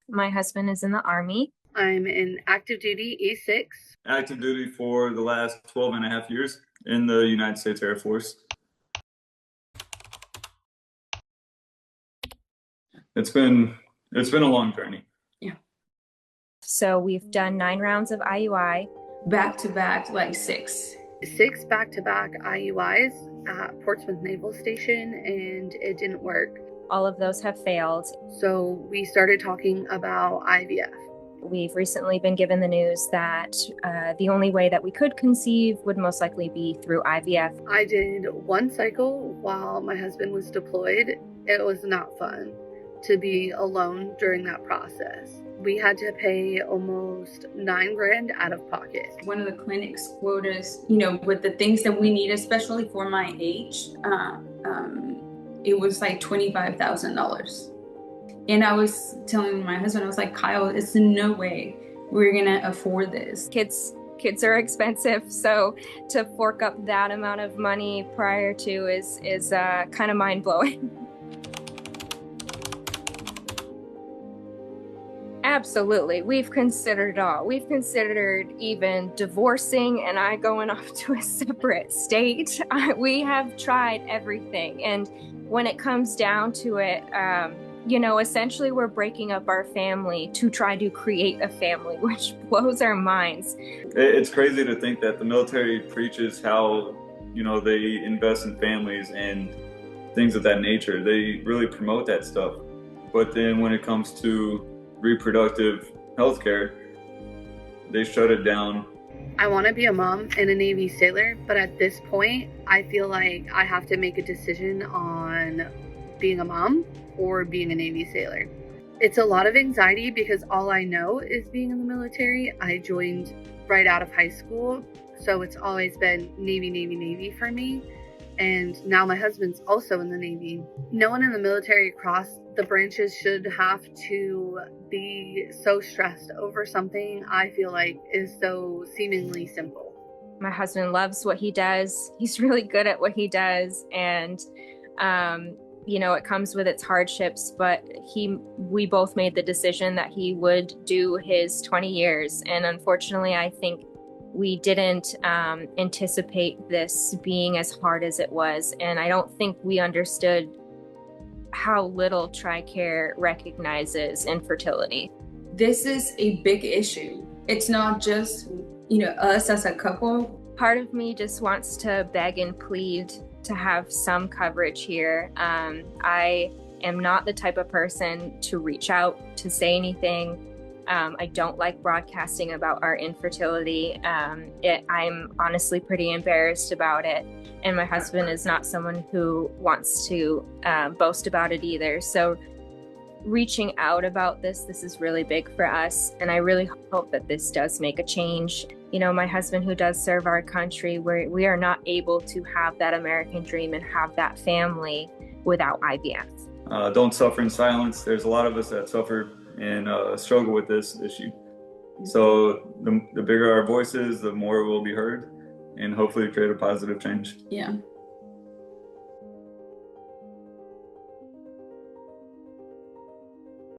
My husband is in the Army. I'm in active duty E6. Active duty for the last 12 and a half years in the United States Air Force. It's been a long journey. Yeah. So we've done 9 rounds of IUI. Back to back, like 6. 6 back-to-back IUIs at Portsmouth Naval Station, and it didn't work. All of those have failed. So we started talking about IVF. We've recently been given the news that the only way that we could conceive would most likely be through IVF. I did 1 cycle while my husband was deployed. It was not fun to be alone during that process. We had to pay almost $9,000 out of pocket. One of the clinics quoted us, with the things that we need, especially for my age, it was like $25,000. And I was telling my husband, I was like, Kyle, it's no way we're gonna afford this. Kids are expensive, so to fork up that amount of money prior to is kind of mind-blowing. Absolutely. We've considered it all. We've considered even divorcing and I going off to a separate state. We have tried everything. And when it comes down to it, essentially we're breaking up our family to try to create a family, which blows our minds. It's crazy to think that the military preaches how, they invest in families and things of that nature. They really promote that stuff. But then when it comes to reproductive health care, they shut it down. I want to be a mom and a Navy sailor, but at this point, I feel like I have to make a decision on being a mom or being a Navy sailor. It's a lot of anxiety because all I know is being in the military. I joined right out of high school, so it's always been Navy, Navy, Navy for me. And now my husband's also in the Navy. No one in the military across the branches should have to be so stressed over something I feel like is so seemingly simple. My husband loves what he does. He's really good at what he does. And, it comes with its hardships, but we both made the decision that he would do his 20 years. And unfortunately, I think we didn't anticipate this being as hard as it was. And I don't think we understood how little TRICARE recognizes infertility. This is a big issue. It's not just, us as a couple. Part of me just wants to beg and plead to have some coverage here. I am not the type of person to reach out to say anything. I don't like broadcasting about our infertility. I'm honestly pretty embarrassed about it. And my husband is not someone who wants to boast about it either. So reaching out about this is really big for us. And I really hope that this does make a change. My husband who does serve our country, we are not able to have that American dream and have that family without IVF. Don't suffer in silence. There's a lot of us that suffer and struggle with this issue. So the bigger our voices, the more we'll be heard and hopefully create a positive change. Yeah.